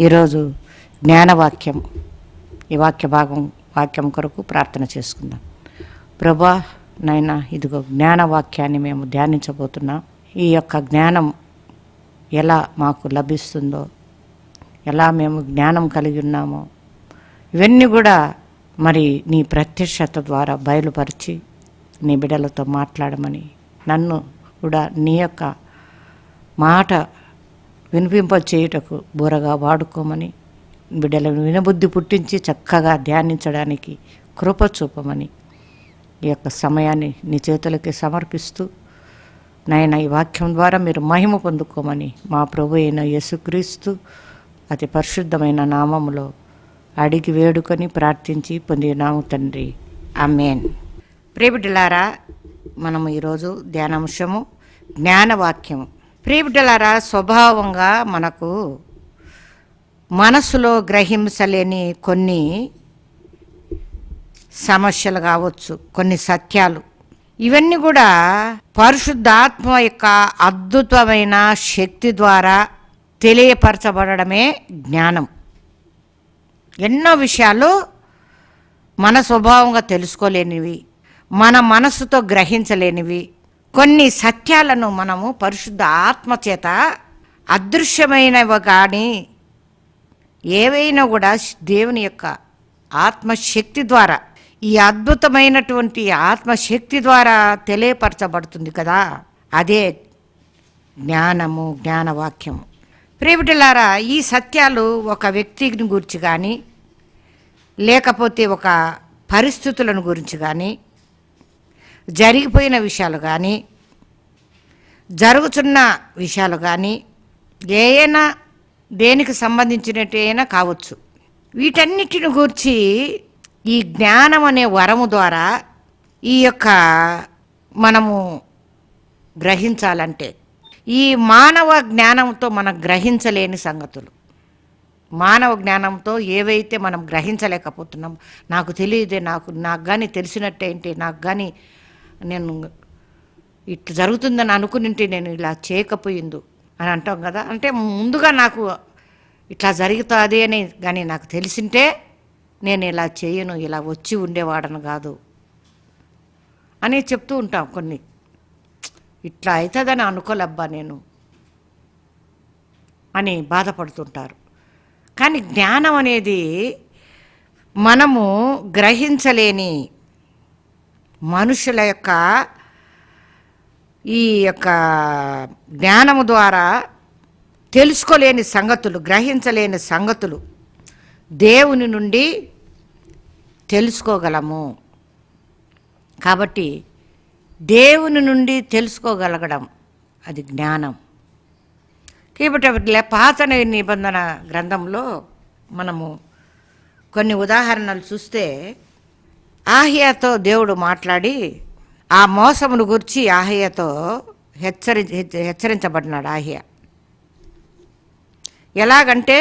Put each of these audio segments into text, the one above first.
ఈరోజు జ్ఞానవాక్యం, ఈ వాక్యం కొరకు ప్రార్థన చేసుకుందాం. ప్రభా నాయనా, ఇదిగో జ్ఞానవాక్యాన్ని మేము ధ్యానించబోతున్నాం. ఈ యొక్క జ్ఞానం ఎలా మాకు లభిస్తుందో, ఎలా మేము జ్ఞానం కలిగి ఉన్నామో, ఇవన్నీ కూడా మరి నీ ప్రత్యక్షత ద్వారా బయలుపరిచి నీ బిడ్డలతో మాట్లాడమని, నన్ను కూడా నీ యొక్క మాట వినిపింపచేయుటకు బోరగా వాడుకోమని, బిడ్డలను వినబుద్ధి పుట్టించి చక్కగా ధ్యానించడానికి కృప చూపమని ఈ యొక్క సమయాన్ని నీ చేతులకి సమర్పిస్తూ, నాయన ఈ వాక్యం ద్వారా మీరు మహిమ పొందుకోమని మా ప్రభు అయిన యేసుక్రీస్తు అతి పరిశుద్ధమైన నామములో అడిగి వేడుకొని ప్రార్థించి పొందినాము తండ్రి, ఆమేన్. ప్రియబిడ్డలారా, మనము ఈరోజు ధ్యానాంశము జ్ఞానవాక్యము. ప్రియబిడ్డలారా, స్వభావంగా మనకు మనసులో గ్రహించలేని కొన్ని సమస్యలు కావచ్చు, కొన్ని సత్యాలు, ఇవన్నీ కూడా పరిశుద్ధాత్మ యొక్క అద్భుతమైన శక్తి ద్వారా తెలియపరచబడమే జ్ఞానం. ఎన్నో విషయాలు మన స్వభావంగా తెలుసుకోలేనివి, మన మనసుతో గ్రహించలేనివి, కొన్ని సత్యాలను మనము పరిశుద్ధ ఆత్మ చేత అదృశ్యమైనవి కానీ ఏవైనా కూడా దేవుని యొక్క ఆత్మశక్తి ద్వారా, ఈ అద్భుతమైనటువంటి ఆత్మశక్తి ద్వారా తెలియపరచబడుతుంది కదా, అదే జ్ఞానము, జ్ఞానవాక్యము. ప్రియబిడ్డలారా, ఈ సత్యాలు ఒక వ్యక్తిని గురించి కానీ, లేకపోతే ఒక పరిస్థితులను గురించి కానీ, జరిగిపోయిన విషయాలు కానీ, జరుగుతున్న విషయాలు కానీ, ఏమైనా దేనికి సంబంధించినట్టయినా కావచ్చు. వీటన్నిటిని గురించి ఈ జ్ఞానం అనే వరము ద్వారా ఈ యొక్క మనము గ్రహించాలంటే, ఈ మానవ జ్ఞానంతో మనం గ్రహించలేని సంగతులు, మానవ జ్ఞానంతో ఏవైతే మనం గ్రహించలేకపోతున్నాం, నాకు తెలియదే, నాకు కానీ తెలిసినట్టేంటి, నాకు కానీ నేను ఇట్లా జరుగుతుందని అనుకునింటే నేను ఇలా చేయకపోయిందు అని అంటాం కదా. అంటే ముందుగా నాకు ఇట్లా జరుగుతుంది అని కానీ నాకు తెలిసింటే నేను ఇలా చేయను, ఇలా వచ్చి ఉండేవాడను కాదు అని చెప్తూ ఉంటాం. కొన్ని ఇట్లా అవుతుందని అనుకోలేబ్బా నేను అని బాధపడుతుంటారు. కానీ జ్ఞానం అనేది మనము గ్రహించలేని మనుషుల యొక్క ఈ యొక్క జ్ఞానము ద్వారా తెలుసుకోలేని సంగతులు, గ్రహించలేని సంగతులు దేవుని నుండి తెలుసుకోగలము. కాబట్టి దేవుని నుండి తెలుసుకోగలగడం అది జ్ఞానం. కాబట్టి పాత నిబంధన గ్రంథంలో మనము కొన్ని ఉదాహరణలు చూస్తే, ఆహియాతో దేవుడు మాట్లాడి ఆ మోసమును గురించి ఆహియాతో హెచ్చరించబడినాడు. ఆహియా ఎలాగంటే,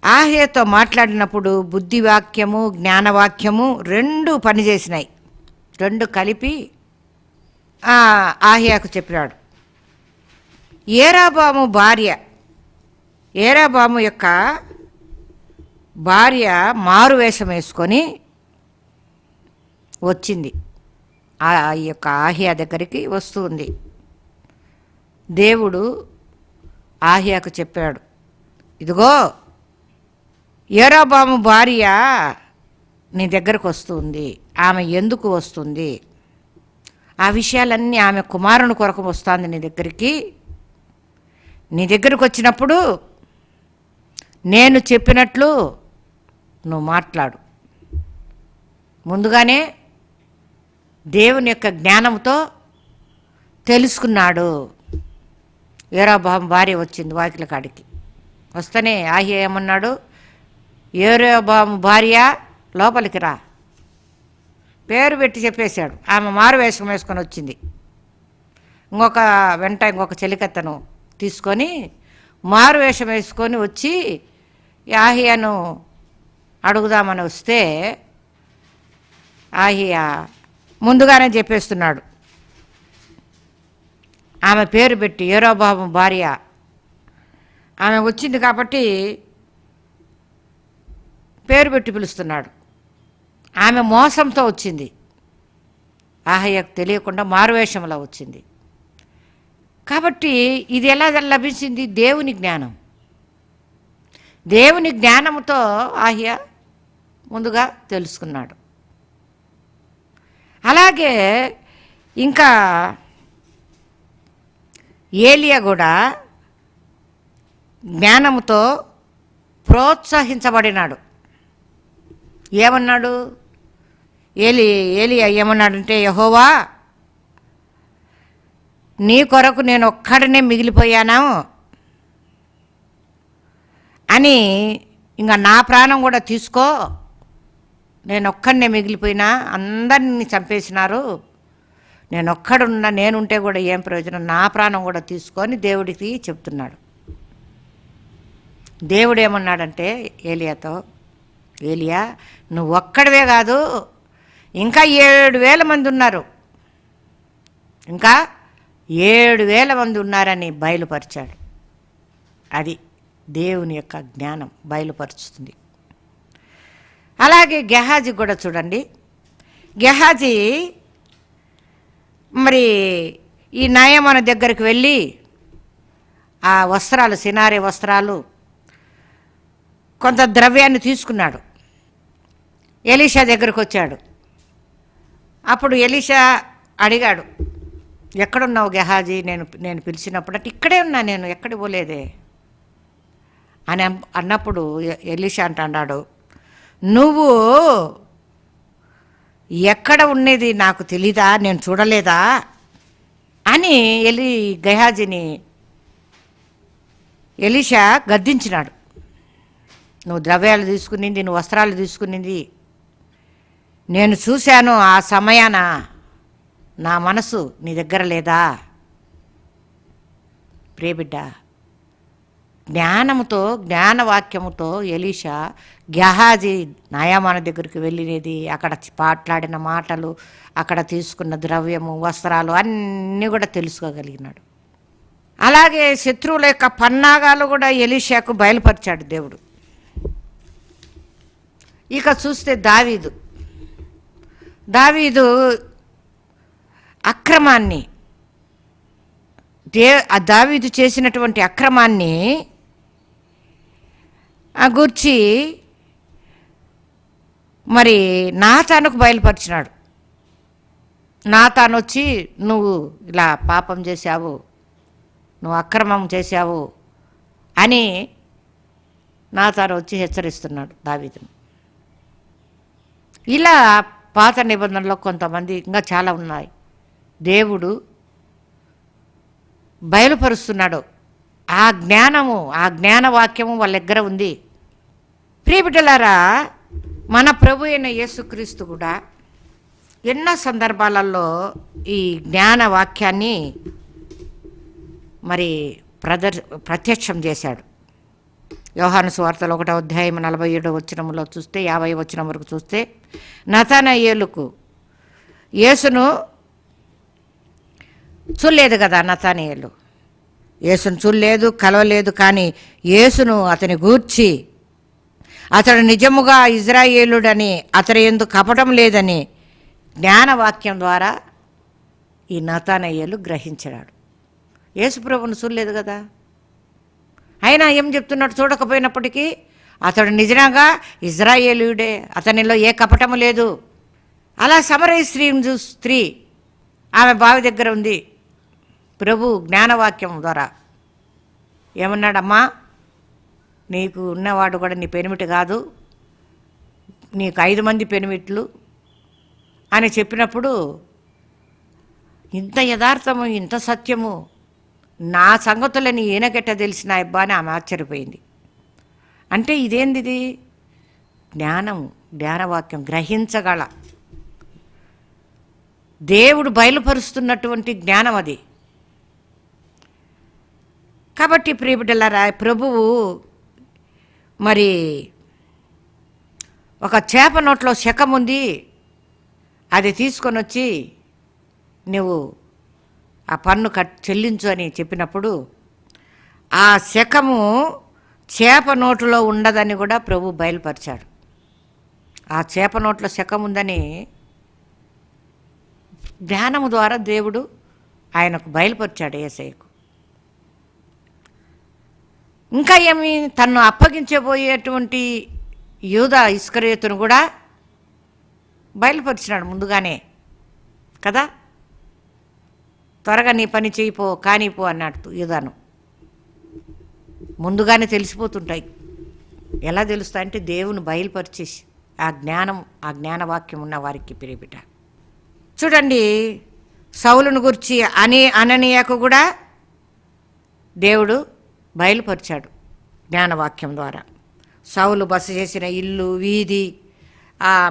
ఆహియాతో మాట్లాడినప్పుడు బుద్ధివాక్యము, జ్ఞానవాక్యము రెండు పనిచేసినాయి. రెండు కలిపి ఆహియాకు చెప్పాడు. ఏరాబాము యొక్క భార్య మారువేషం వేసుకొని వచ్చింది. ఆ యొక్క ఆహియా దగ్గరికి వస్తుంది. దేవుడు ఆహియాకు చెప్పాడు, ఇదిగో ఏరాబాము భార్య నీ దగ్గరకు వస్తుంది, ఆమె ఎందుకు వస్తుంది, ఆ విషయాలన్నీ ఆమె కుమారుని కొరకు వస్తుంది నీ దగ్గరికి. నీ దగ్గరకు వచ్చినప్పుడు నేను చెప్పినట్లు నువ్వు మాట్లాడు. ముందుగానే దేవుని యొక్క జ్ఞానంతో తెలుసుకున్నాడు. ఏరోబాము భార్య వచ్చింది వాకిలి కాడికి. వస్తేనే ఆహియా ఏమన్నాడు, ఏరోబాము భార్య లోపలికి రా, పేరు పెట్టి చెప్పేశాడు. ఆమె మారు వేషం వేసుకొని వచ్చింది. ఇంకొక చెలికత్తను తీసుకొని మారు వేషం వేసుకొని వచ్చి ఆహియాను అడుగుదామని వస్తే ఆహియా ముందుగానే చెప్పేస్తున్నాడు. ఆమె పేరు పెట్టి ఏరోబాము భార్య ఆమె వచ్చింది కాబట్టి పేరు పెట్టి పిలుస్తున్నాడు. ఆమె మోసంతో వచ్చింది, అహయ్యకు తెలియకుండా మారువేషంలో వచ్చింది. కాబట్టి ఇది ఎలా లభించింది? దేవుని జ్ఞానం. దేవుని జ్ఞానంతో అహయ్య ముందుగా తెలుసుకున్నాడు. అలాగే ఇంకా ఏలియా కూడా జ్ఞానంతో ప్రోత్సహించబడినాడు. ఏమన్నాడు? ఏలియా ఏమన్నాడంటే, యెహోవా, నీ కొరకు నేను ఒక్కడనే మిగిలిపోయాను అని, ఇంకా నా ప్రాణం కూడా తీసుకో, నేను ఒక్కడనే మిగిలిపోయినా, అందరినీ చంపేసినారు, నేను ఒక్కడున్నా, నేనుంటే కూడా ఏం ప్రయోజనం, నా ప్రాణం కూడా తీసుకొని దేవుడికి చెప్తున్నాడు. దేవుడు ఏమన్నాడంటే ఏలియాతో, ఏలియా, నువ్వు ఒక్కడివే కాదు, ఇంకా 7,000 మంది ఉన్నారు, ఇంకా 7,000 మంది ఉన్నారని బయలుపరిచాడు. అది దేవుని యొక్క జ్ఞానం బయలుపరుస్తుంది. అలాగే గెహాజీ కూడా చూడండి. గెహాజీ మరి ఈ నయమాను దగ్గరికి వెళ్ళి ఆ వస్త్రాలు, సినారే వస్త్రాలు, కొంత ద్రవ్యాన్ని తీసుకున్నాడు. ఎలీషా దగ్గరికి వచ్చాడు. అప్పుడు ఎలీషా అడిగాడు, ఎక్కడున్నావు గెహాజీ? నేను పిలిచినప్పుడు అంటే ఇక్కడే ఉన్నా, నేను ఎక్కడికి పోలేదే అని అన్నప్పుడు ఎలీషా అంటున్నాడు, నువ్వు ఎక్కడ ఉండేది నాకు తెలీదా, నేను చూడలేదా అని గెహాజీని ఎలీషా గద్దించినాడు. నువ్వు ద్రవ్యాలు తీసుకునింది, నువ్వు వస్త్రాలు తీసుకునింది నేను చూశాను, ఆ సమయాన నా మనసు నీ దగ్గర లేదా? ప్రియబిడ్డ, జ్ఞానముతో, జ్ఞానవాక్యముతో ఎలీషా గెహాజీ నయమాను దగ్గరికి వెళ్ళినది, అక్కడ మాట్లాడిన మాటలు, అక్కడ తీసుకున్న ద్రవ్యము, వస్త్రాలు అన్నీ కూడా తెలుసుకోగలిగినాడు. అలాగే శత్రువుల యొక్క పన్నాగాలు కూడా ఎలీషాకు బయలుపరిచాడు దేవుడు. ఇక చూస్తే దావీదు అక్రమాన్ని, దావీదు చేసినటువంటి అక్రమాన్ని గూర్చి మరి నాతానుకు బయలుపరిచినాడు. నాతాను వచ్చి, నువ్వు ఇలా పాపం చేశావు, నువ్వు అక్రమం చేశావు అని నాతాను వచ్చి హెచ్చరిస్తున్నాడు దావీదును. ఇలా పాత నిబంధనలో కొంతమంది ఇంకా చాలా ఉన్నాయి. దేవుడు బయలుపరుస్తున్నాడు. ఆ జ్ఞానము, ఆ జ్ఞానవాక్యము వాళ్ళ దగ్గర ఉంది. ప్రియబిడ్డలారా, మన ప్రభు అయిన యేసుక్రీస్తు కూడా ఎన్నో సందర్భాలలో ఈ జ్ఞానవాక్యాన్ని మరి ప్రత్యక్షం చేశాడు. యోహాను సువార్తలో 1వ అధ్యాయం 47వ వచనంలో చూస్తే, 50వ వచనం వరకు చూస్తే, నతనయేలుకు యేసును చూడలేదు కదా. నతనయేలు యేసును చూడలేదు, కలవలేదు, కానీ యేసును అతని గూర్చి, అతడు నిజముగా ఇజ్రాయేలుడని, అతని యందు కపటం లేదని జ్ఞానవాక్యం ద్వారా ఈ నతనయేలు గ్రహించాడు. యేసు ప్రభువును చూడలేదు కదా, అయినా ఏం చెప్తున్నాడు? చూడకపోయినప్పటికీ అతడు నిజంగా ఇజ్రాయేలుడే, అతనిలో ఏ కపటము లేదు. అలా సమరయ స్త్రీ ఆమె బావి దగ్గర ఉంది. ప్రభు జ్ఞానవాక్యం ద్వారా ఏమన్నాడమ్మా, నీకు ఉన్నవాడు కూడా నీ పెనిమిటి కాదు, నీకు 5 మంది పెనిమిట్లు అని చెప్పినప్పుడు, ఇంత యథార్థము, ఇంత సత్యము, నా సంగతులని ఈయనకెట్ట తెలిసిన అబ్బా అని ఆమె ఆశ్చర్యపోయింది. అంటే ఇదేంది? జ్ఞానము, జ్ఞానవాక్యం, గ్రహించగల దేవుడు బయలుపరుస్తున్నటువంటి జ్ఞానం అది. కాబట్టి ప్రియబిడ్డలారా, ప్రభువు మరి ఒక చేప నోట్లో శకం ఉంది, అది తీసుకొని వచ్చి నువ్వు ఆ పన్ను చెల్లించు అని చెప్పినప్పుడు ఆ శకము చేప నోటులో ఉండదని కూడా ప్రభు బయలుపరిచాడు. ఆ చేప నోట్లో శకం ఉందని జ్ఞానము ద్వారా దేవుడు ఆయనకు బయలుపరిచాడు యేసయ్యకు. ఇంకా ఏమి, తన్ను అప్పగించబోయేటువంటి యూదా ఇస్కరియోతును కూడా బయలుపరిచినాడు ముందుగానే కదా. త్వరగా నీ పని చేయిపో, కానిపో అన్నాడు యూదాను. ముందుగానే తెలిసిపోతుంటాయి. ఎలా తెలుస్తాయంటే దేవుని బయలుపరిచేసి ఆ జ్ఞానవాక్యం ఉన్న వారికి పిరిపిట. చూడండి, సౌలును గురించి అననీయకు కూడా దేవుడు బయలుపరిచాడు జ్ఞానవాక్యం ద్వారా. సౌలు బస చేసిన ఇల్లు, వీధి,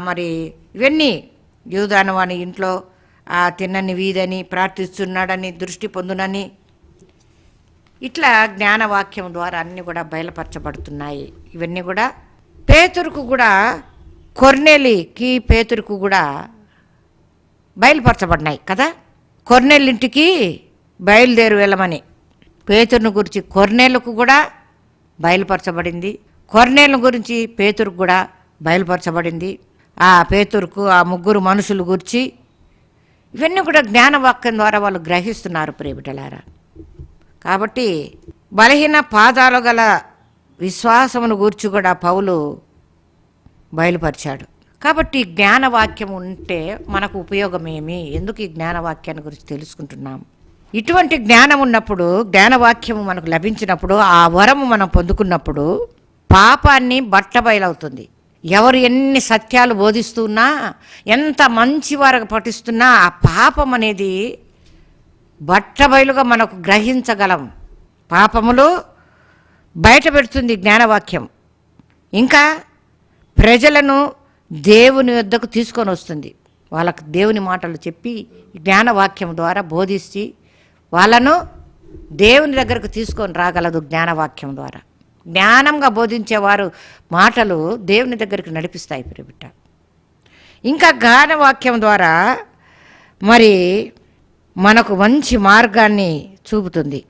మరి ఇవన్నీ యూదాను వాని ఇంట్లో తిన్నని వీధని, ప్రార్థిస్తున్నాడని, దృష్టి పొందునని, ఇట్లా జ్ఞానవాక్యం ద్వారా అన్నీ కూడా బయలుపరచబడుతున్నాయి. ఇవన్నీ కూడా పేతురుకు కూడా, కొర్నేలికి పేతురుకు కూడా బయలుపరచబడినాయి కదా. కొర్నేలింటికి బయలుదేరి వెళ్ళమని పేతురుని గురించి కొర్నేలుకు కూడా బయలుపరచబడింది. కొర్నేలు గురించి పేతురుకు కూడా బయలుపరచబడింది. ఆ పేతురుకు ఆ ముగ్గురు మనుషులు గురించి ఇవన్నీ కూడా జ్ఞానవాక్యం ద్వారా వాళ్ళు గ్రహిస్తున్నారు ప్రియబిడ్డలారా. కాబట్టి బలహీన పాదాలు గల విశ్వాసమును గూర్చి కూడా పౌలు బయలుపరిచాడు. కాబట్టి జ్ఞానవాక్యం ఉంటే మనకు ఉపయోగమేమి? ఎందుకు ఈ జ్ఞానవాక్యాన్ని గురించి తెలుసుకుంటున్నాం? ఇటువంటి జ్ఞానం ఉన్నప్పుడు, జ్ఞానవాక్యము మనకు లభించినప్పుడు, ఆ వరము మనం పొందుకున్నప్పుడు పాపాన్ని బట్టబయలవుతుంది. ఎవరు ఎన్ని సత్యాలు బోధిస్తున్నా, ఎంత మంచి వారికి పఠిస్తున్నా, ఆ పాపం అనేది బట్టబయలుగా మనకు గ్రహించగలం. పాపములు బయట పెడుతుంది జ్ఞానవాక్యం. ఇంకా ప్రజలను దేవుని వద్దకు తీసుకొని వస్తుంది. వాళ్ళకు దేవుని మాటలు చెప్పి జ్ఞానవాక్యం ద్వారా బోధించి వాళ్ళను దేవుని దగ్గరకు తీసుకొని రాగలదు జ్ఞానవాక్యం ద్వారా. జ్ఞానంగా బోధించేవారు మాటలు దేవుని దగ్గరికి నడిపిస్తాయి ప్రియబిడ్డ. ఇంకా జ్ఞానవాక్యం ద్వారా మరి మనకు మంచి మార్గాన్ని చూపుతుంది,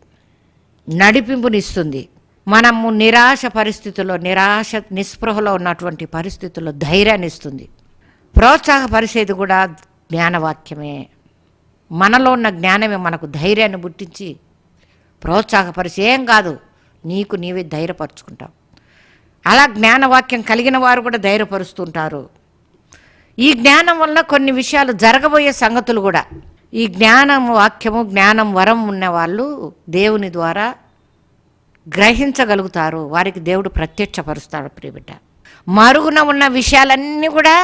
నడిపింపునిస్తుంది. మనము నిస్పృహలో ఉన్నటువంటి పరిస్థితుల్లో ధైర్యాన్ని ఇస్తుంది. ప్రోత్సాహపరిచేది కూడా జ్ఞానవాక్యమే. మనలో ఉన్న జ్ఞానమే మనకు ధైర్యాన్ని పుట్టించి ప్రోత్సాహపరిచి, ఏం కాదు, నీకు నీవే ధైర్యపరుచుకుంటావు. అలా జ్ఞానవాక్యం కలిగిన వారు కూడా ధైర్యపరుస్తుంటారు. ఈ జ్ఞానం వల్ల కొన్ని విషయాలు జరగబోయే సంగతులు కూడా, ఈ జ్ఞానం వాక్యము, జ్ఞానం వరం ఉన్న వాళ్ళు దేవుని ద్వారా గ్రహించగలుగుతారు. వారికి దేవుడు ప్రత్యక్షపరుస్తాడు ప్రియబిడ్డ. మరుగున ఉన్న విషయాలన్నీ కూడా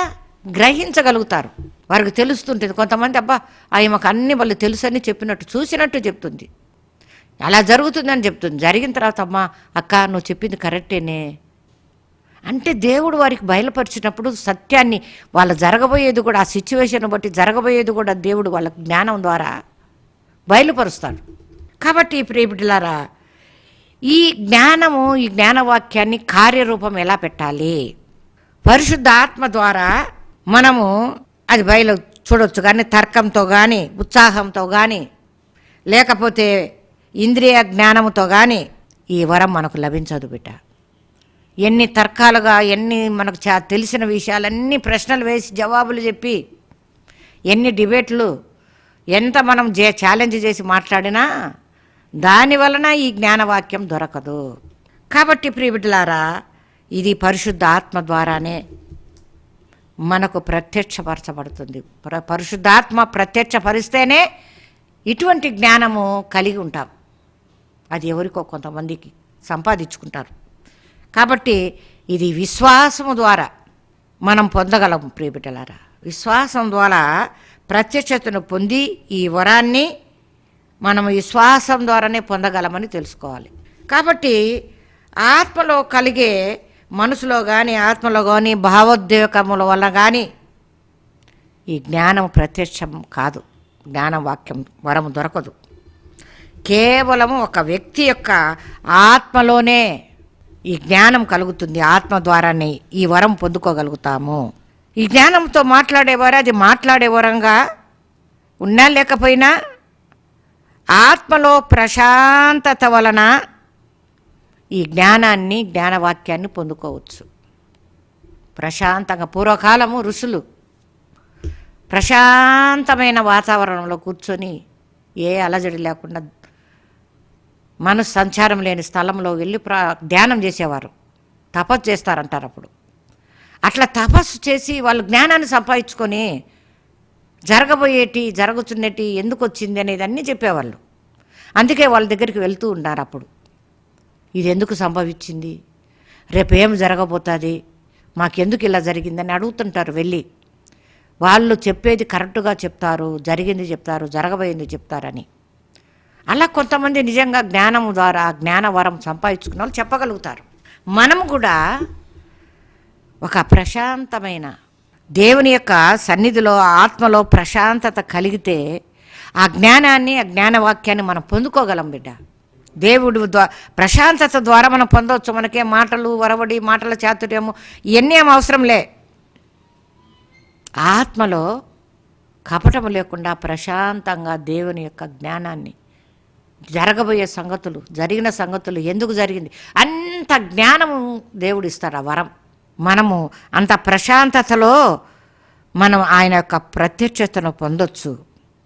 గ్రహించగలుగుతారు. వారికి తెలుస్తుంటుంది. కొంతమంది మాకు అన్ని వాళ్ళు తెలుసని చెప్పినట్టు, చూసినట్టు చెప్తుంది, అలా జరుగుతుందని చెప్తుంది. జరిగిన తర్వాత అక్క నువ్వు చెప్పింది కరెక్టేనే అంటే దేవుడు వారికి బయలుపరిచినప్పుడు సత్యాన్ని, వాళ్ళ జరగబోయేది కూడా, ఆ సిచ్యువేషన్ బట్టి జరగబోయేది కూడా దేవుడు వాళ్ళ జ్ఞానం ద్వారా బయలుపరుస్తాడు. కాబట్టి ప్రియబిడ్డలారా, ఈ జ్ఞానవాక్యాన్ని కార్యరూపం ఎలా పెట్టాలి? పరిశుద్ధ ఆత్మ ద్వారా మనము అది చూడవచ్చు. కానీ తర్కంతో కానీ, ఉత్సాహంతో కానీ, లేకపోతే ఇంద్రియ జ్ఞానంతో కానీ ఈ వరం మనకు లభించదు బిడ్డ. ఎన్ని తర్కాలుగా, ఎన్ని మనకు తెలిసిన విషయాలన్నీ ప్రశ్నలు వేసి జవాబులు చెప్పి, ఎన్ని డిబేట్లు, ఎంత మనం ఛాలెంజ్ చేసి మాట్లాడినా దాని వలన ఈ జ్ఞానవాక్యం దొరకదు. కాబట్టి ప్రియబిడ్డలారా, ఇది పరిశుద్ధ ఆత్మ ద్వారానే మనకు ప్రత్యక్షపరచబడుతుంది. పరిశుద్ధాత్మ ప్రత్యక్షపరిస్తేనే ఇటువంటి జ్ఞానము కలిగి ఉంటాం. అది ఎవరికో కొంతమందికి సంపాదించుకుంటారు. కాబట్టి ఇది విశ్వాసము ద్వారా మనం పొందగలము ప్రియబిడ్డలారా. విశ్వాసం ద్వారా ప్రత్యక్షతను పొంది ఈ వరాన్ని మనం విశ్వాసం ద్వారానే పొందగలమని తెలుసుకోవాలి. కాబట్టి ఆత్మలో కలిగే, మనసులో కానీ ఆత్మలో కానీ భావోద్వేగముల వల్ల కానీ ఈ జ్ఞానం ప్రత్యక్షం కాదు. జ్ఞానం వాక్యం వరము దొరకదు. కేవలము ఒక వ్యక్తి యొక్క ఆత్మలోనే ఈ జ్ఞానం కలుగుతుంది. ఆత్మ ద్వారానే ఈ వరం పొందుకోగలుగుతాము. ఈ జ్ఞానంతో మాట్లాడేవారు అది మాట్లాడే వరంగా ఉన్నా లేకపోయినా ఆత్మలో ప్రశాంతత వలన ఈ జ్ఞానాన్ని, జ్ఞానవాక్యాన్ని పొందుకోవచ్చు. ప్రశాంతంగా పూర్వకాలము ఋషులు ప్రశాంతమైన వాతావరణంలో కూర్చొని ఏ అలజడి లేకుండా మనసు సంచారం లేని స్థలంలో వెళ్ళి ధ్యానం చేసేవారు. తపస్సు చేస్తారంటారు అప్పుడు. అట్లా తపస్సు చేసి వాళ్ళు జ్ఞానాన్ని సంపాదించుకొని జరుగుతున్నటి ఎందుకు వచ్చింది అనేది అన్నీ చెప్పేవాళ్ళు. అందుకే వాళ్ళ దగ్గరికి వెళ్తూ ఉన్నారు. అప్పుడు ఇది ఎందుకు సంభవించింది, రేపు ఏం జరగబోతుంది, మాకెందుకు ఇలా జరిగిందని అడుగుతుంటారు వెళ్ళి. వాళ్ళు చెప్పేది కరెక్టుగా చెప్తారు, జరిగింది చెప్తారు, జరగబోయింది చెప్తారని. అలా కొంతమంది నిజంగా జ్ఞానం ద్వారా జ్ఞానవరం సంపాదించుకున్న వాళ్ళు చెప్పగలుగుతారు. మనం కూడా ఒక ప్రశాంతమైన దేవుని యొక్క సన్నిధిలో ఆత్మలో ప్రశాంతత కలిగితే ఆ జ్ఞానాన్ని, ఆ జ్ఞానవాక్యాన్ని మనం పొందుకోగలం బిడ్డ. దేవుడు ప్రశాంతత ద్వారా మనం పొందవచ్చు. మనకే మాటలు వరవడి, మాటల చాతుర్యము ఇవన్నీ ఏం అవసరం లే. ఆత్మలో కపటము లేకుండా ప్రశాంతంగా దేవుని యొక్క జ్ఞానాన్ని, జరగబోయే సంగతులు, జరిగిన సంగతులు, ఎందుకు జరిగింది అంత జ్ఞానము దేవుడు ఇస్తాడు. ఆ వరం మనము అంత ప్రశాంతతలో మనం ఆయన యొక్క ప్రత్యక్షతను పొందొచ్చు.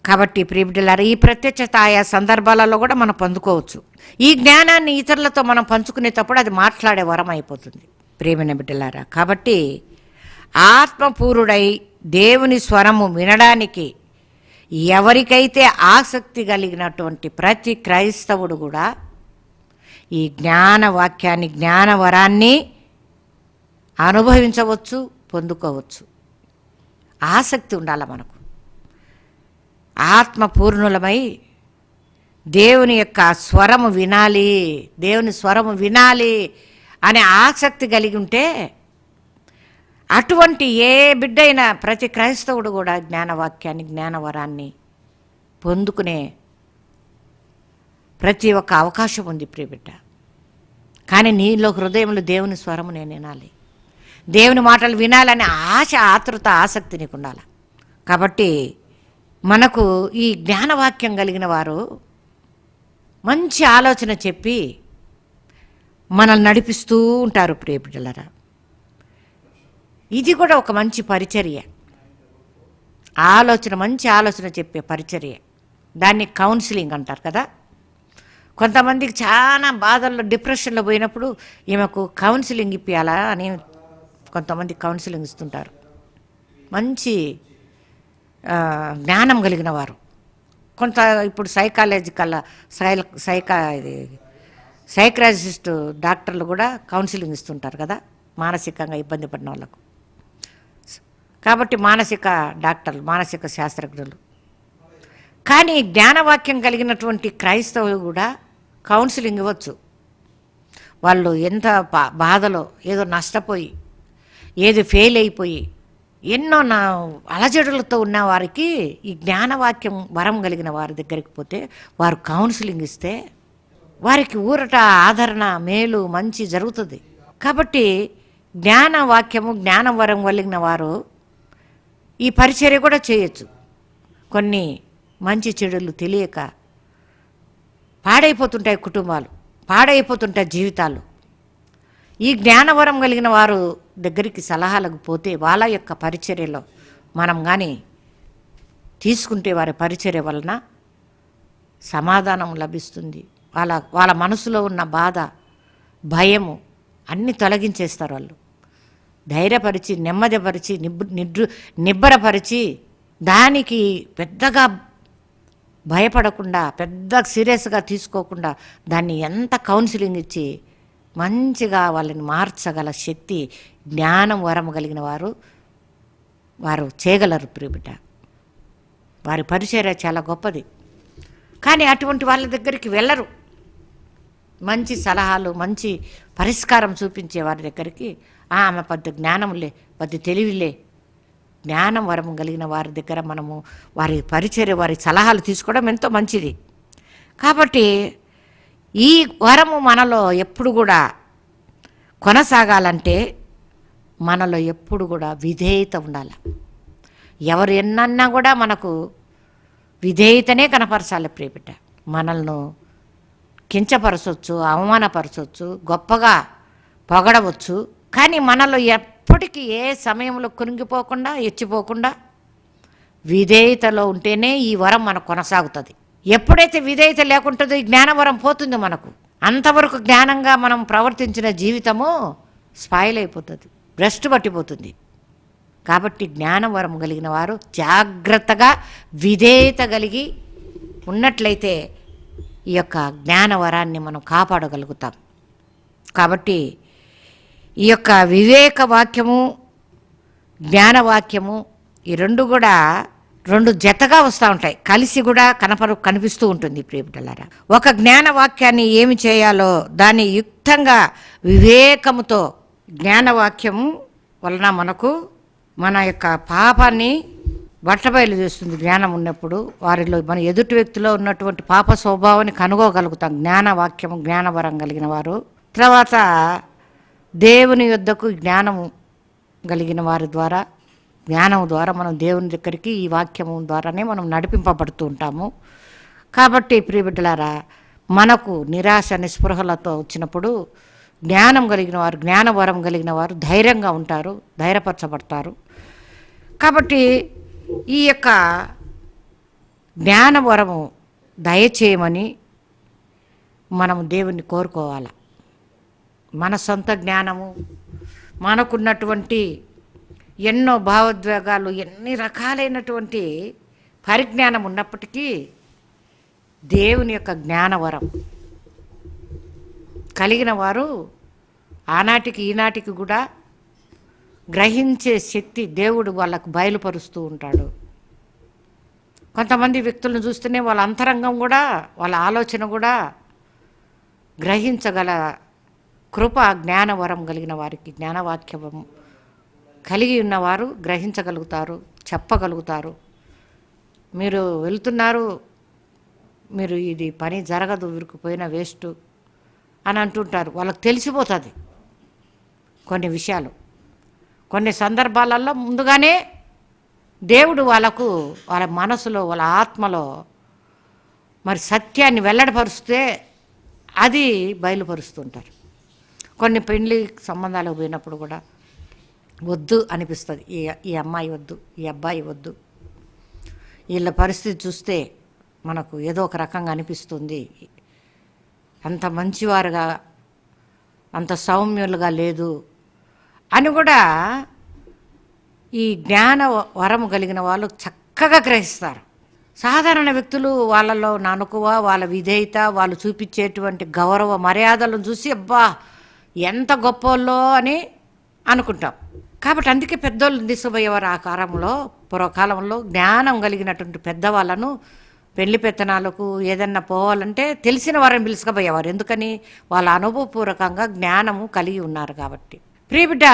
కాబట్టి ప్రియబిడ్డలారా, ఈ ప్రత్యక్షత ఆయా సందర్భాలలో కూడా మనం పొందుకోవచ్చు. ఈ జ్ఞానాన్ని ఇతరులతో మనం పంచుకునేటప్పుడు అది మాట్లాడే వరం అయిపోతుంది ప్రియమైన బిడ్డలారా. కాబట్టి ఆత్మపూరుడై దేవుని స్వరము వినడానికి ఎవరికైతే ఆసక్తి కలిగినటువంటి ప్రతి క్రైస్తవుడు కూడా ఈ జ్ఞానవాక్యాన్ని, జ్ఞానవరాన్ని అనుభవించవచ్చు, పొందుకోవచ్చు. ఆసక్తి ఉండాలి మనకు. ఆత్మపూర్ణులమై దేవుని యొక్క స్వరము వినాలి, దేవుని స్వరము వినాలి అనే ఆసక్తి కలిగి ఉంటే అటువంటి ఏ బిడ్డైనా ప్రతి క్రైస్తవుడు కూడా జ్ఞానవాక్యాన్ని, జ్ఞానవరాన్ని పొందుకునే ప్రతి ఒక్క అవకాశం ఉంది ప్రియబిడ్డ. కానీ నీలో హృదయంలో దేవుని స్వరము నేను వినాలి, దేవుని మాటలు వినాలనే ఆశ, ఆతృత, ఆసక్తి నీకు ఉండాలి. కాబట్టి మనకు ఈ జ్ఞానవాక్యం కలిగిన వారు మంచి ఆలోచన చెప్పి మనల్ని నడిపిస్తూ ఉంటారు ప్రియబిడ్డలారా. ఇది కూడా ఒక మంచి పరిచర్య. మంచి ఆలోచన చెప్పే పరిచర్య. దాన్ని కౌన్సిలింగ్ అంటారు కదా. కొంతమందికి చాలా బాధల్లో, డిప్రెషన్లో పోయినప్పుడు ఈమెకు కౌన్సిలింగ్ ఇప్పించాలా అని కొంతమంది కౌన్సిలింగ్ ఇస్తుంటారు. మంచి జ్ఞానం కలిగిన వారు. ఇప్పుడు సైకాలజిస్ట్ డాక్టర్లు కూడా కౌన్సిలింగ్ ఇస్తుంటారు కదా, మానసికంగా ఇబ్బంది పడిన వాళ్ళకు. కాబట్టి మానసిక డాక్టర్లు, మానసిక శాస్త్రజ్ఞులు. కానీ జ్ఞానవాక్యం కలిగినటువంటి క్రైస్తవులు కూడా కౌన్సిలింగ్ ఇవ్వచ్చు. వాళ్ళు ఎంత బాధలో, ఏదో నష్టపోయి, ఏది ఫెయిల్ అయిపోయి, ఎన్నో అలజడులతో ఉన్న వారికి ఈ జ్ఞానవాక్యం వరం కలిగిన వారి దగ్గరికి పోతే వారు కౌన్సిలింగ్ ఇస్తే వారికి ఊరట, ఆదరణ, మేలు, మంచి జరుగుతుంది. కాబట్టి జ్ఞానవాక్యము, జ్ఞానవరం కలిగిన వారు ఈ పరిచర్య కూడా చేయొచ్చు. కొన్ని మంచి చెడులు తెలియక పాడైపోతుంటాయి కుటుంబాలు, పాడైపోతుంటాయి జీవితాలు. ఈ జ్ఞానవరం కలిగిన వారు దగ్గరికి సలహాలకు పోతే వాళ్ళ యొక్క పరిచర్యలో మనం కానీ తీసుకుంటే వారి పరిచర్య వలన సమాధానం లభిస్తుంది. వాళ్ళ మనసులో ఉన్న బాధ, భయము అన్నీ తొలగించేస్తారు. వాళ్ళు ధైర్యపరిచి, నెమ్మదిపరిచి, నిబ్బరపరిచి, దానికి పెద్దగా భయపడకుండా, పెద్ద సీరియస్గా తీసుకోకుండా దాన్ని ఎంత కౌన్సిలింగ్ ఇచ్చి మంచిగా వాళ్ళని మార్చగల శక్తి, జ్ఞానం వరం కలిగిన వారు చేయగలరు ప్రియబిడ్డ. వారి పరిచర్య చాలా గొప్పది. కానీ అటువంటి వాళ్ళ దగ్గరికి వెళ్ళరు. మంచి సలహాలు, మంచి పరిష్కారం చూపించే వారి దగ్గరికి ఆమె పెద్ద జ్ఞానంలే, పెద్ద తెలివిలే, జ్ఞానం వరం కలిగిన వారి దగ్గర మనము వారి పరిచర్య, వారి సలహాలు తీసుకోవడం ఎంతో మంచిది. కాబట్టి ఈ వరము మనలో ఎప్పుడు కూడా కొనసాగాలంటే మనలో ఎప్పుడు కూడా విధేయత ఉండాలి. ఎవరు ఎన్నన్నా కూడా మనకు విధేయతనే కనపరచాలి ప్రియబిడ్డ. మనల్ని కించపరచవచ్చు, అవమానపరచవచ్చు, గొప్పగా పొగడవచ్చు. కానీ మనలో ఎప్పటికీ ఏ సమయంలో కృంగిపోకుండా, ఎచ్చిపోకుండా విధేయతలో ఉంటేనే ఈ వరం మనకు కొనసాగుతుంది. ఎప్పుడైతే విధేయత లేకుంటుందో ఈ జ్ఞానవరం పోతుంది మనకు. అంతవరకు జ్ఞానంగా మనం ప్రవర్తించిన జీవితము స్పాయిల్ అయిపోతుంది, భ్రష్టు పట్టిపోతుంది. కాబట్టి జ్ఞానవరం కలిగిన వారు జాగ్రత్తగా విధేయత కలిగి ఉన్నట్లయితే ఈ యొక్క జ్ఞానవరాన్ని మనం కాపాడగలుగుతాం. కాబట్టి ఈ యొక్క వివేక వాక్యము, జ్ఞానవాక్యము ఈ రెండు కూడా రెండు జతగా వస్తూ ఉంటాయి, కలిసి కూడా కనిపిస్తూ ఉంటుంది ప్రియబిడ్డలారా. ఒక జ్ఞానవాక్యాన్ని ఏమి చేయాలో దాన్ని యుక్తంగా వివేకముతో, జ్ఞానవాక్యము వలన మనకు మన యొక్క పాపాన్ని బట్టబయలు చేస్తుంది. జ్ఞానం ఉన్నప్పుడు వారిలో మన ఎదుటి వ్యక్తిలో ఉన్నటువంటి పాప స్వభావాన్ని కనుగోగలుగుతాం జ్ఞానవాక్యము, జ్ఞానవరం కలిగిన వారు. తర్వాత దేవుని యొద్దకు జ్ఞానము కలిగిన వారి ద్వారా, జ్ఞానం ద్వారా మనం దేవుని దగ్గరికి ఈ వాక్యము ద్వారానే మనం నడిపింపబడుతూ ఉంటాము. కాబట్టి ప్రియబిడ్డలారా, మనకు నిరాశ నిస్పృహలతో వచ్చినప్పుడు జ్ఞానం కలిగిన వారు, జ్ఞానవరం కలిగిన వారు ధైర్యంగా ఉంటారు, ధైర్యపరచబడతారు. కాబట్టి ఈ యొక్క జ్ఞానవరము దయచేయమని మనం దేవుణ్ణి కోరుకోవాలి. మన సొంత జ్ఞానము, మనకున్నటువంటి ఎన్నో భావోద్వేగాలు, ఎన్ని రకాలైనటువంటి పరిజ్ఞానం ఉన్నప్పటికీ దేవుని యొక్క జ్ఞానవరం కలిగిన వారు ఆనాటికి ఈనాటికి కూడా గ్రహించే శక్తి దేవుడు వాళ్ళకు బయలుపరుస్తూ ఉంటాడు. కొంతమంది వ్యక్తులను చూస్తేనే వాళ్ళ అంతరంగం కూడా, వాళ్ళ ఆలోచన కూడా గ్రహించగల కృప జ్ఞానవరం కలిగిన వారికి, జ్ఞానవాక్యం కలిగి ఉన్నవారు గ్రహించగలుగుతారు, చెప్పగలుగుతారు. మీరు వెళ్తున్నారు, మీరు ఇది పని జరగదు, విరుకుపోయిన వేస్ట్ అని అంటుంటారు. వాళ్ళకి తెలిసిపోతుంది కొన్ని విషయాలు. కొన్ని సందర్భాలలో ముందుగానే దేవుడు వాళ్ళకు, వాళ్ళ మనసులో, వాళ్ళ ఆత్మలో మరి సత్యాన్ని వెల్లడిపరుస్తే అది బయలుపరుస్తుంటారు. కొన్ని పెళ్లి సంబంధాలకు పోయినప్పుడు కూడా వద్దు అనిపిస్తుంది. ఈ అమ్మాయి వద్దు, ఈ అబ్బాయి వద్దు, వీళ్ళ పరిస్థితి చూస్తే మనకు ఏదో ఒక రకంగా అనిపిస్తుంది. అంత మంచివారుగా, అంత సౌమ్యులుగా లేదు అని కూడా ఈ జ్ఞాన వరము కలిగిన వాళ్ళు చక్కగా గ్రహిస్తారు. సాధారణ వ్యక్తులు వాళ్ళలో ననుకువ, వాళ్ళ విధేయత, వాళ్ళు చూపించేటువంటి గౌరవ మర్యాదలను చూసి అబ్బా ఎంత గొప్పోళ్ళో అని అనుకుంటాం. కాబట్టి అందుకే పెద్దోళ్ళు తీసుకుపోయేవారు ఆ కాలంలో, పూర్వకాలంలో జ్ఞానం కలిగినటువంటి పెద్దవాళ్ళను పెళ్లి పెత్తనాలకు ఏదన్నా పోవాలంటే తెలిసిన వారిని పిలుచుకుపోయేవారు. ఎందుకని? వాళ్ళ అనుభవపూర్వకంగా జ్ఞానము కలిగి ఉన్నారు కాబట్టి. ప్రియబిడ్డ,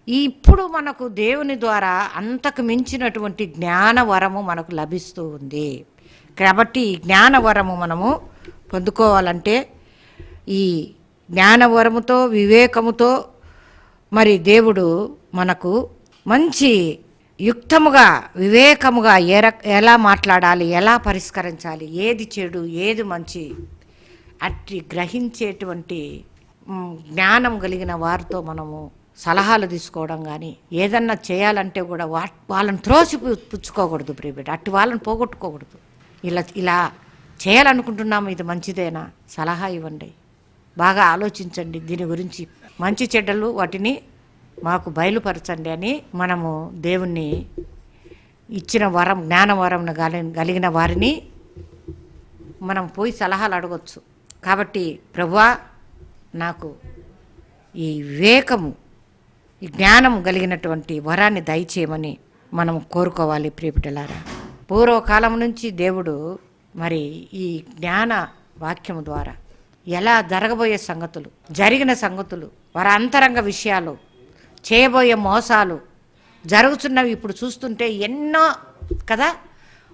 ఇప్పుడు మనకు దేవుని ద్వారా అంతకు మించినటువంటి జ్ఞానవరము మనకు లభిస్తూ ఉంది. కాబట్టి ఈ జ్ఞానవరము మనము పొందుకోవాలంటే ఈ జ్ఞానవరముతో, వివేకముతో మరి దేవుడు మనకు మంచి యుక్తముగా, వివేకముగా ఎలా మాట్లాడాలి, ఎలా పరిష్కరించాలి, ఏది చెడు, ఏది మంచి అట్టి గ్రహించేటువంటి జ్ఞానం కలిగిన వారితో మనము సలహాలు తీసుకోవడం కానీ, ఏదన్నా చేయాలంటే కూడా వాళ్ళని పుచ్చుకోకూడదు ప్రియబిడ్డ. అట్టి వాళ్ళని పోగొట్టుకోకూడదు. ఇలా చేయాలనుకుంటున్నాము, ఇది మంచిదేనా, సలహా ఇవ్వండి, బాగా ఆలోచించండి, దీని గురించి మంచి చెడ్డలు వాటిని మాకు బయలుపరచండి అని మనము దేవుణ్ణి ఇచ్చిన వరం, జ్ఞానవరం కలిగిన వారిని మనం పోయి సలహాలు అడగచ్చు. కాబట్టి ప్రభువా, నాకు ఈ వివేకము, ఈ జ్ఞానం కలిగినటువంటి వరాన్ని దయచేయమని మనం కోరుకోవాలి ప్రియబిడ్డలారా. పూర్వకాలం నుంచి దేవుడు మరి ఈ జ్ఞాన వాక్యము ద్వారా ఎలా జరగబోయే సంగతులు, జరిగిన సంగతులు, వారి అంతరంగ విషయాలు, చేయబోయే మోసాలు జరుగుతున్నవి ఇప్పుడు చూస్తుంటే ఎన్నో కదా,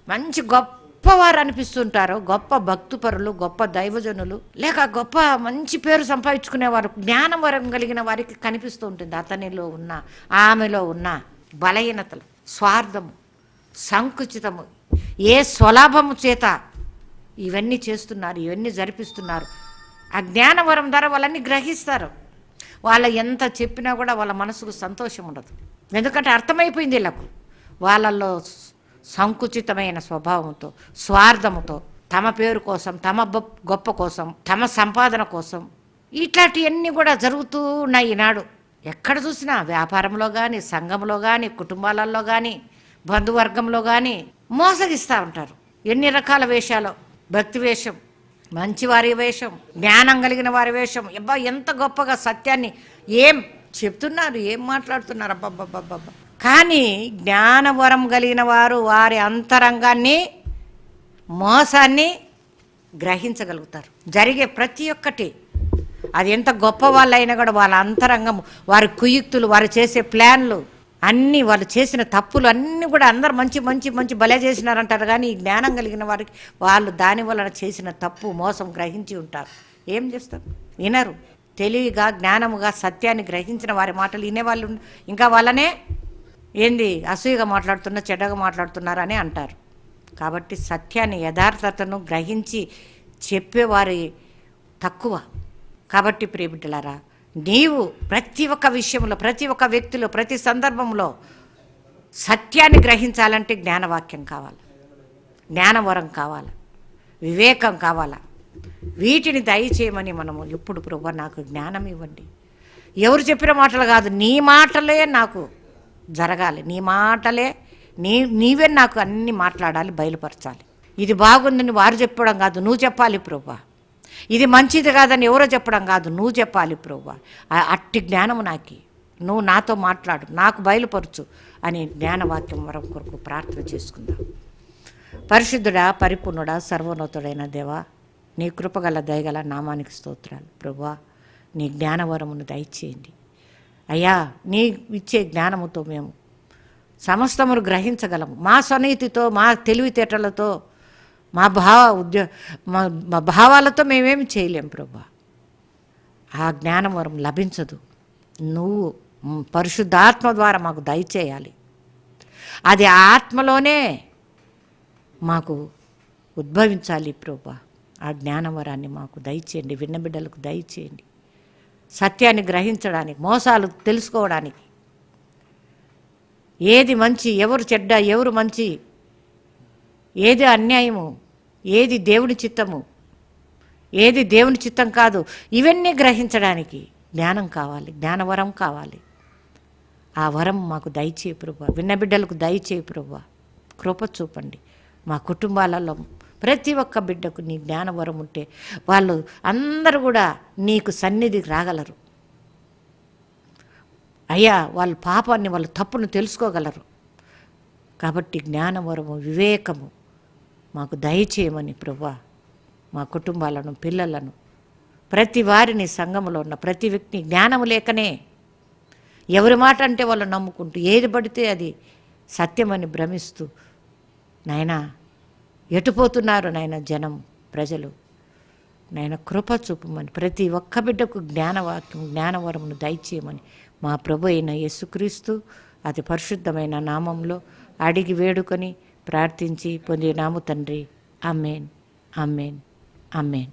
మంచి గొప్పవారు అనిపిస్తుంటారు. గొప్ప భక్తుపరులు, గొప్ప దైవజనులు, లేక గొప్ప మంచి పేరు సంపాదించుకునేవారు, జ్ఞానవరం కలిగిన వారికి కనిపిస్తూ ఉంటుంది. అతనిలో ఉన్న, ఆమెలో ఉన్న బలహీనతలు, స్వార్థము, సంకుచితము, ఏ స్వలాభము చేత ఇవన్నీ చేస్తున్నారు, ఇవన్నీ జరిపిస్తున్నారు. ఆ జ్ఞానవరం ద్వారా వాళ్ళని గ్రహిస్తారు. వాళ్ళ ఎంత చెప్పినా కూడా వాళ్ళ మనసుకు సంతోషం ఉండదు. ఎందుకంటే అర్థమైపోయింది వీళ్ళకు. వాళ్ళల్లో సంకుచితమైన స్వభావంతో, స్వార్థముతో, తమ పేరు కోసం, తమ గొప్ప కోసం, తమ సంపాదన కోసం ఇట్లాంటివన్నీ కూడా జరుగుతూ ఉన్నాయి ఈనాడు. ఎక్కడ చూసినా వ్యాపారంలో కానీ, సంఘంలో కానీ, కుటుంబాలలో కానీ, బంధువర్గంలో కానీ మోసగిస్తూ ఉంటారు. ఎన్ని రకాల వేషాలు, భక్తి వేషం, మంచివారి వేషం, జ్ఞానం కలిగిన వారి వేషం. అబ్బా ఎంత గొప్పగా సత్యాన్ని ఏం చెప్తున్నారు, ఏం మాట్లాడుతున్నారు అబ్బబ్బబ్బబ్బా. కానీ జ్ఞానవరం కలిగిన వారు వారి అంతరంగాన్ని, మోసాన్ని గ్రహించగలుగుతారు. జరిగే ప్రతి ఒక్కటి అది ఎంత గొప్ప వాళ్ళైనా కూడా వాళ్ళ అంతరంగం, వారి కుయుక్తులు, వారు చేసే ప్లాన్లు అన్నీ, వాళ్ళు చేసిన తప్పులు అన్నీ కూడా అందరు మంచి మంచి మంచి భలే చేసినారంటారు. కానీ ఈ జ్ఞానం కలిగిన వారికి వాళ్ళు దాని వలన చేసిన తప్పు, మోసం గ్రహించి ఉంటారు. ఏం చేస్తారు? వినరు. తెలివిగా, జ్ఞానముగా, సత్యాన్ని గ్రహించిన వారి మాటలు వినేవాళ్ళు ఇంకా వాళ్ళనే ఏంది అసూయగా మాట్లాడుతున్నా, చెడ్డగా మాట్లాడుతున్నారని అంటారు. కాబట్టి సత్యాన్ని, యథార్థతను గ్రహించి చెప్పేవారి తక్కువ. కాబట్టి ప్రియబిడ్డలారా, నీవు ప్రతి ఒక్క విషయంలో, ప్రతి ఒక్క వ్యక్తిలో, ప్రతి సందర్భంలో సత్యాన్ని గ్రహించాలంటే జ్ఞానవాక్యం కావాలి, జ్ఞానవరం కావాలి, వివేకం కావాలి. వీటిని దయచేయమని మనము ఎప్పుడు ప్రభువా నాకు జ్ఞానం ఇవ్వండి. ఎవరు చెప్పిన మాటలు కాదు, నీ మాటలే నాకు జరగాలి, నీ మాటలే నీవే నాకు అన్నీ మాట్లాడాలి, బయలుపరచాలి. ఇది బాగుందని వారు చెప్పడం కాదు, నువ్వు చెప్పాలి ప్రభువా. ఇది మంచిది కాదని ఎవరో చెప్పడం కాదు, నువ్వు చెప్పాలి ప్రభువా. అట్టి జ్ఞానము నాకి, నువ్వు నాతో మాట్లాడు, నాకు బయలుపరచు అని జ్ఞానవాక్యం వరం కొరకు ప్రార్థన చేసుకుందాం. పరిశుద్ధుడా, పరిపూర్ణుడా, సర్వోన్నతుడైన దేవా, నీ కృపగల దయగల నామానికి స్తోత్రాలు ప్రభువా. నీ జ్ఞానవరమును దయచేయండి అయ్యా. నీ ఇచ్చే జ్ఞానముతో మేము సమస్తమును గ్రహించగలము. మా స్వనీతితో, మా తెలివితేటలతో, మా మా భావాలతో మేమేమి చేయలేం ప్రభువా. ఆ జ్ఞానవరం లభించదు. నువ్వు పరిశుద్ధాత్మ ద్వారా మాకు దయచేయాలి. అది ఆత్మలోనే మాకు ఉద్భవించాలి ప్రభువా. ఆ జ్ఞానవరాన్ని మాకు దయచేయండి, విన్న బిడ్డలకు దయచేయండి. సత్యాన్ని గ్రహించడానికి, మోసాలు తెలుసుకోవడానికి, ఏది మంచి, ఎవరు చెడ్డ, ఎవరు మంచి, ఏది అన్యాయము, ఏది దేవుని చిత్తము, ఏది దేవుని చిత్తం కాదు, ఇవన్నీ గ్రహించడానికి జ్ఞానం కావాలి, జ్ఞానవరం కావాలి. ఆ వరం మాకు దయచేయి ప్రభువా. విన్న బిడ్డలకు దయచేయి ప్రభువా. కృప చూపండి. మా కుటుంబాలలో ప్రతి ఒక్క బిడ్డకు నీ జ్ఞానవరం ఉంటే వాళ్ళు అందరూ కూడా నీకు సన్నిధికి రాగలరు అయ్యా. వాళ్ళ పాపాన్ని, వాళ్ళ తప్పును తెలుసుకోగలరు. కాబట్టి జ్ఞానవరము, వివేకము మాకు దయచేయమని ప్రభువా. మా కుటుంబాలను, పిల్లలను, ప్రతి వారిని, సంఘములో ఉన్న ప్రతి వ్యక్తిని జ్ఞానము లేకనే ఎవరి మాట అంటే వాళ్ళు నమ్ముకుంటూ ఏది పడితే అది సత్యమని భ్రమిస్తూ నాయనా ఎటుపోతున్నారు నాయన జనం, ప్రజలు. నాయన కృప చూపమని ప్రతి ఒక్క బిడ్డకు జ్ఞానవాక్యం, జ్ఞానవరమును దయచేయమని మా ప్రభు అయిన యేసుక్రీస్తు అతి పరిశుద్ధమైన నామంలో అడిగి వేడుకొని ప్రార్థించి పొందినాము తండ్రి. ఆమేన్, ఆమేన్, ఆమేన్.